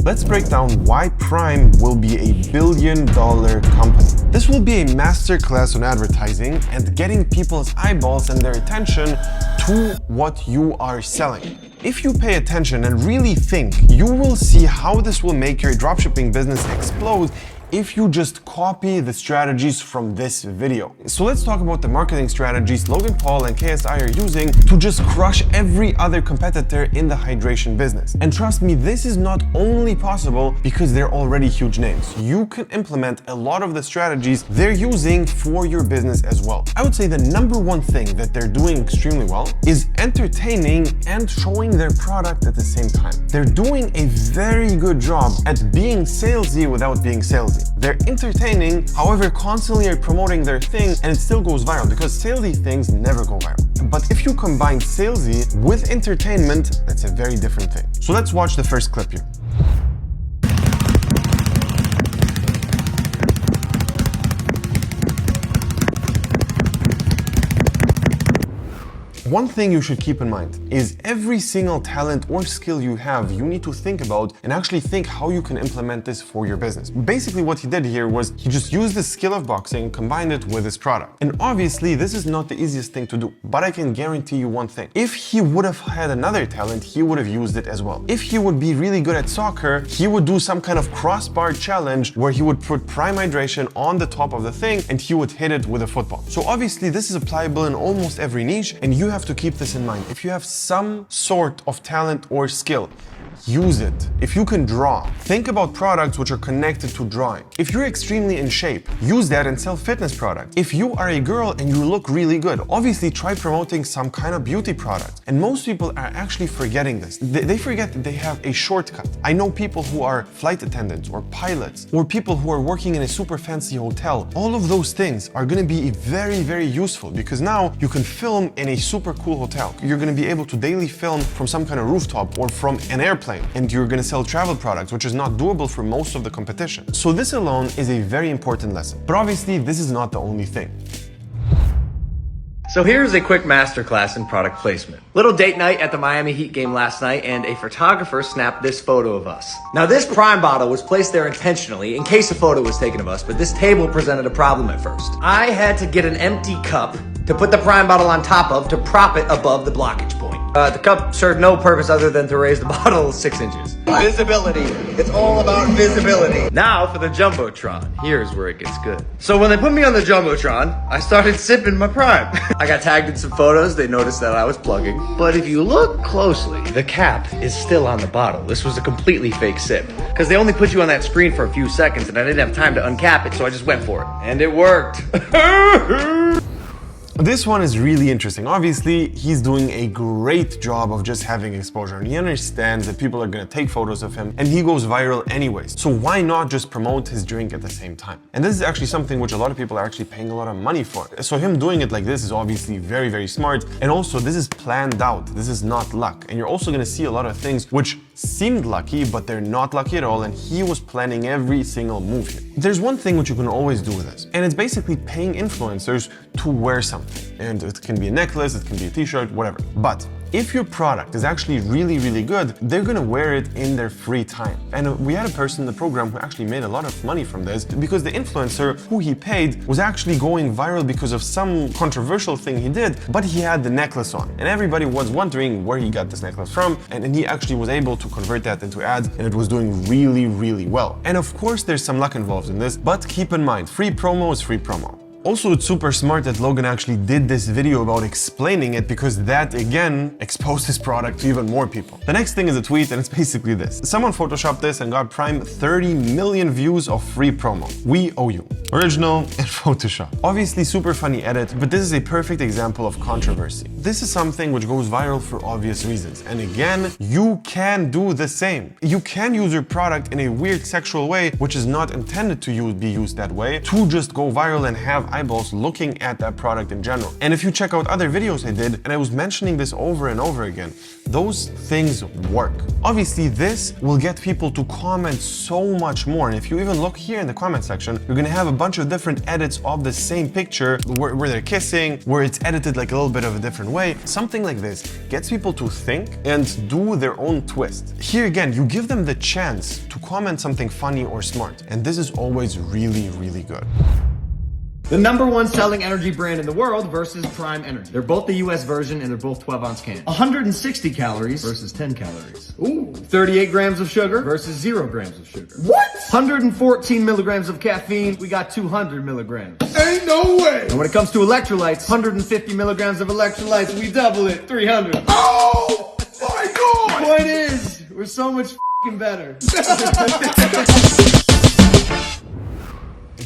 Let's break down why Prime will be a billion-dollar company. This will be a masterclass on advertising and getting people's eyeballs and their attention to what you are selling. If you pay attention and really think, you will see how this will make your dropshipping business explode if you just copy the strategies from this video. So let's talk about the marketing strategies Logan Paul and KSI are using to just crush every other competitor in the hydration business. And trust me, this is not only possible because they're already huge names. You can implement a lot of the strategies they're using for your business as well. I would say the number one thing that they're doing extremely well is entertaining and showing their product at the same time. They're doing a very good job at being salesy without being salesy. They're entertaining, however, constantly are promoting their thing and it still goes viral because salesy things never go viral. But if you combine salesy with entertainment, that's a very different thing. So let's watch the first clip here. One thing you should keep in mind is every single talent or skill you have, you need to think about and actually think how you can implement this for your business. Basically what he did here was he just used the skill of boxing, combined it with his product. And obviously this is not the easiest thing to do, but I can guarantee you one thing. If he would have had another talent, he would have used it as well. If he would be really good at soccer, he would do some kind of crossbar challenge where he would put prime hydration on the top of the thing and he would hit it with a football. So obviously this is applicable in almost every niche and you have to keep this in mind. If you have some sort of talent or skill, use it. If you can draw, think about products which are connected to drawing. If you're extremely in shape, use that and sell fitness products. If you are a girl and you look really good, obviously try promoting some kind of beauty product. And most people are actually forgetting this. They forget that they have a shortcut. I know people who are flight attendants or pilots or people who are working in a super fancy hotel. All of those things are going to be very, very useful because now you can film in a super cool hotel. You're going to be able to daily film from some kind of rooftop or from an airplane. And you're going to sell travel products, which is not doable for most of the competition. So this alone is a very important lesson. But obviously, this is not the only thing. So here's a quick masterclass in product placement. Little date night at the Miami Heat game last night, and a photographer snapped this photo of us. Now this Prime bottle was placed there intentionally in case a photo was taken of us, but this table presented a problem at first. I had to get an empty cup to put the Prime bottle on top of to prop it above the blockage point. The cup served no purpose other than to raise the bottle 6 inches. Visibility. It's all about visibility. Now for the Jumbotron. Here's where it gets good. So when they put me on the Jumbotron, I started sipping my Prime. I got tagged in some photos. They noticed that I was plugging. But if you look closely, the cap is still on the bottle. This was a completely fake sip. Because they only put you on that screen for a few seconds and I didn't have time to uncap it, so I just went for it. And it worked. This one is really interesting. Obviously, he's doing a great job of just having exposure and he understands that people are going to take photos of him and he goes viral anyways. So why not just promote his drink at the same time? And this is actually something which a lot of people are actually paying a lot of money for. So him doing it like this is obviously very, very smart. And also this is planned out. This is not luck. And you're also going to see a lot of things which seemed lucky, but they're not lucky at all. And he was planning every single move here. There's one thing which you can always do with this, and it's basically paying influencers to wear something. And it can be a necklace, it can be a t-shirt, whatever. But if your product is actually really, really good, they're gonna wear it in their free time. And we had a person in the program who actually made a lot of money from this because the influencer who he paid was actually going viral because of some controversial thing he did, but he had the necklace on. And everybody was wondering where he got this necklace from. And he actually was able to convert that into ads and it was doing really, really well. And of course, there's some luck involved in this, but keep in mind, free promo is free promo. Also, it's super smart that Logan actually did this video about explaining it because that, again, exposed his product to even more people. The next thing is a tweet and it's basically this. Someone photoshopped this and got Prime 30 million views of free promo. We owe you. Original and Photoshop. Obviously super funny edit, but this is a perfect example of controversy. This is something which goes viral for obvious reasons. And again, you can do the same. You can use your product in a weird sexual way, which is not intended to be used that way, to just go viral and have eyeballs looking at that product in general. And if you check out other videos I did, and I was mentioning this over and over again, those things work. Obviously, this will get people to comment so much more. And if you even look here in the comment section, you're gonna have a bunch of different edits of the same picture where they're kissing, where it's edited like a little bit of a different way. Something like this gets people to think and do their own twist. Here again, you give them the chance to comment something funny or smart. And this is always really, really good. The #1 selling energy brand in the world versus Prime Energy. They're both the US version and they're both 12-ounce cans. 160 calories versus 10 calories. Ooh. 38 grams of sugar versus 0 grams of sugar. What? 114 milligrams of caffeine, we got 200 milligrams. Ain't no way. And when it comes to electrolytes, 150 milligrams of electrolytes, we double it, 300. Oh my God. The point is, we're so much f***ing better.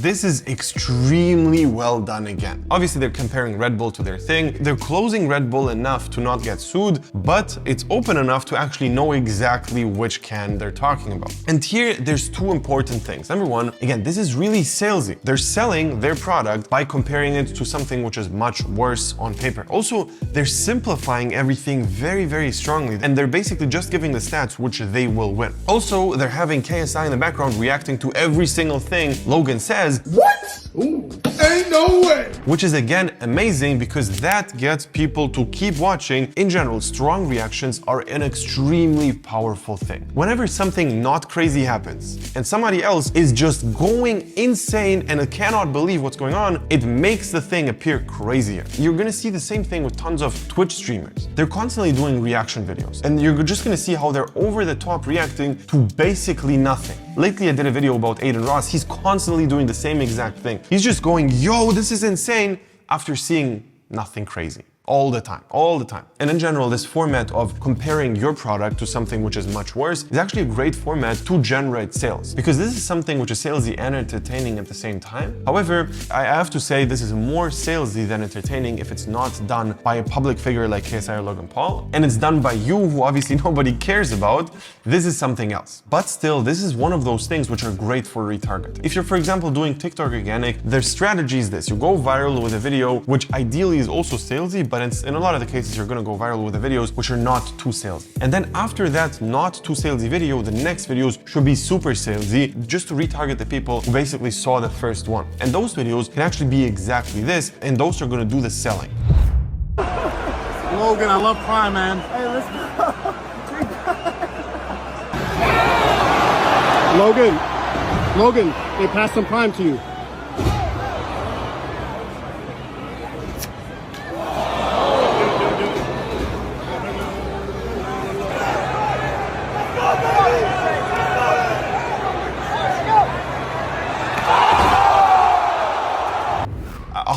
This is extremely well done again. Obviously, they're comparing Red Bull to their thing. They're closing Red Bull enough to not get sued, but it's open enough to actually know exactly which can they're talking about. And here, there's two important things. Number one, again, this is really salesy. They're selling their product by comparing it to something which is much worse on paper. Also, they're simplifying everything very, very strongly, and they're basically just giving the stats which they will win. Also, they're having KSI in the background reacting to every single thing Logan says. What? Ooh. Ain't no way. Which is again amazing because that gets people to keep watching. In general, strong reactions are an extremely powerful thing. Whenever something not crazy happens and somebody else is just going insane and cannot believe what's going on, it makes the thing appear crazier. You're gonna see the same thing with tons of Twitch streamers. They're constantly doing reaction videos, and you're just gonna see how they're over the top reacting to basically nothing. Lately, I did a video about Aiden Ross. He's constantly doing the same exact thing. He's just going, yo, this is insane, after seeing nothing crazy. All the time, all the time. And in general, this format of comparing your product to something which is much worse is actually a great format to generate sales, because this is something which is salesy and entertaining at the same time. However, I have to say this is more salesy than entertaining if it's not done by a public figure like KSI or Logan Paul, and it's done by you, who obviously nobody cares about. This is something else. But still, this is one of those things which are great for retargeting. If you're, for example, doing TikTok organic, their strategy is this. You go viral with a video which ideally is also salesy, but in a lot of the cases, you're gonna go viral with the videos which are not too salesy. And then after that not too salesy video, the next videos should be super salesy, just to retarget the people who basically saw the first one. And those videos can actually be exactly this, and those are gonna do the selling. Logan, I love Prime, man. Hey, let's go. Logan, they passed some Prime to you.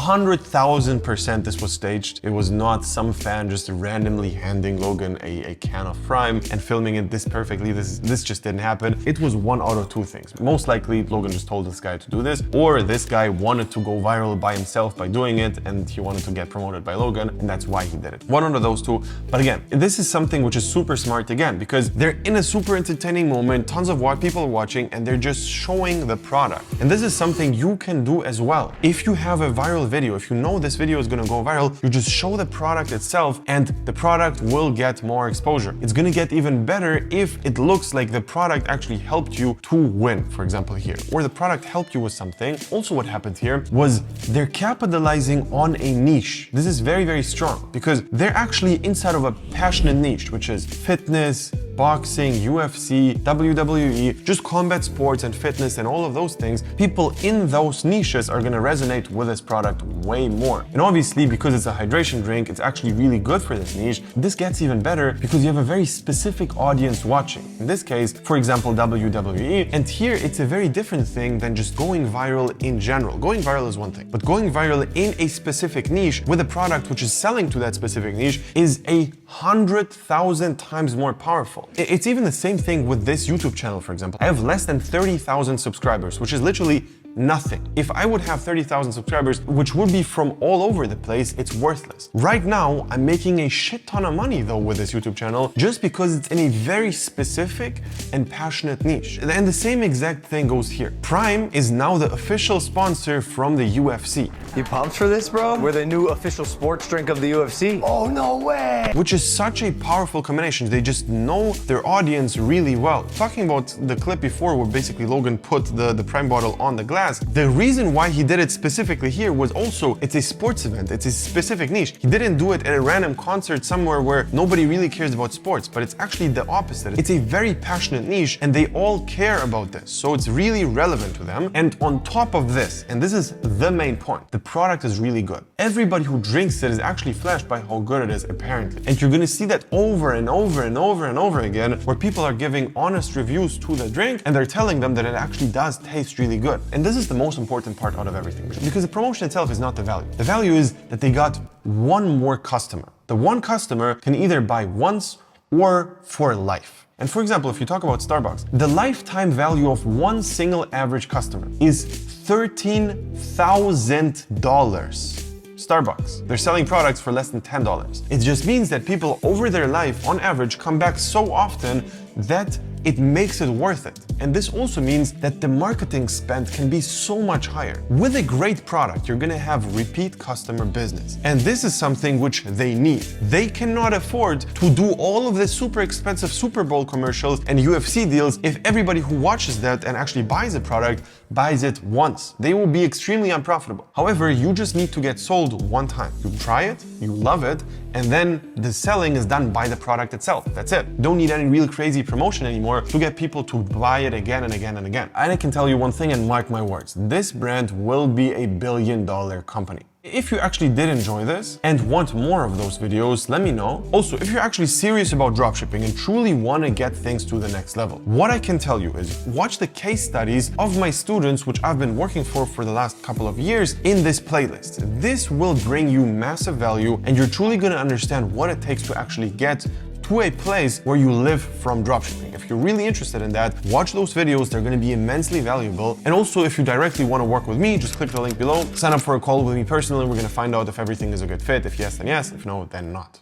100,000% this was staged. It was not some fan just randomly handing Logan a can of Prime and filming it this perfectly. This just didn't happen. It was one out of two things. Most likely, Logan just told this guy to do this, or this guy wanted to go viral by himself by doing it, and he wanted to get promoted by Logan, and that's why he did it. One out of those two. But again, this is something which is super smart again, because they're in a super entertaining moment, tons of people are watching, and they're just showing the product. And this is something you can do as well. If you have a viral video, if you know this video is gonna go viral, you just show the product itself and the product will get more exposure. It's gonna get even better if it looks like the product actually helped you to win, for example here, or the product helped you with something. Also what happened here was they're capitalizing on a niche. This is very, very strong because they're actually inside of a passionate niche, which is fitness, boxing, UFC, WWE, just combat sports and fitness and all of those things. People in those niches are gonna resonate with this product way more. And obviously, because it's a hydration drink, it's actually really good for this niche. This gets even better because you have a very specific audience watching. In this case, for example, WWE. And here it's a very different thing than just going viral in general. Going viral is one thing, but going viral in a specific niche with a product which is selling to that specific niche is 100,000 times more powerful. It's even the same thing with this YouTube channel, for example. I have less than 30,000 subscribers, which is literally nothing. If I would have 30,000 subscribers, which would be from all over the place, it's worthless. Right now, I'm making a shit ton of money though with this YouTube channel, just because it's in a very specific and passionate niche. And the same exact thing goes here. Prime is now the official sponsor from the UFC. You pumped for this, bro? We're the new official sports drink of the UFC. Oh, no way. Which is such a powerful combination. They just know their audience really well. Talking about the clip before where basically Logan put the Prime bottle on the glass, the reason why he did it specifically here was also it's a sports event, it's a specific niche. He didn't do it at a random concert somewhere where nobody really cares about sports, but it's actually the opposite. It's a very passionate niche and they all care about this. So it's really relevant to them. And on top of this, and this is the main point, the product is really good. Everybody who drinks it is actually flashed by how good it is, apparently. And you're gonna see that over and over and over and over again, where people are giving honest reviews to the drink and they're telling them that it actually does taste really good. And this is the most important part out of everything, because the promotion itself is not the value. The value is that they got one more customer. The one customer can either buy once or for life. And for example, if you talk about Starbucks, the lifetime value of one single average customer is $13,000. Starbucks. They're selling products for less than $10. It just means that people over their life, on average, come back so often that it makes it worth it. And this also means that the marketing spend can be so much higher. With a great product, you're gonna have repeat customer business. And this is something which they need. They cannot afford to do all of the super expensive Super Bowl commercials and UFC deals if everybody who watches that and actually buys a product buys it once. They will be extremely unprofitable. However, you just need to get sold one time. You try it, you love it, and then the selling is done by the product itself. That's it. You don't need any real crazy promotion anymore to get people to buy it again and again and again. And I can tell you one thing, and mark my words, this brand will be a billion-dollar company. If you actually did enjoy this and want more of those videos, let me know. Also, if you're actually serious about dropshipping and truly want to get things to the next level, what I can tell you is watch the case studies of my students, which I've been working for the last couple of years, in this playlist. This will bring you massive value and you're truly going to understand what it takes to actually get to a place where you live from dropshipping. If you're really interested in that, watch those videos. They're going to be immensely valuable. And also, if you directly want to work with me, just click the link below, sign up for a call with me personally. We're going to find out if everything is a good fit. If yes, then yes. If no, then not.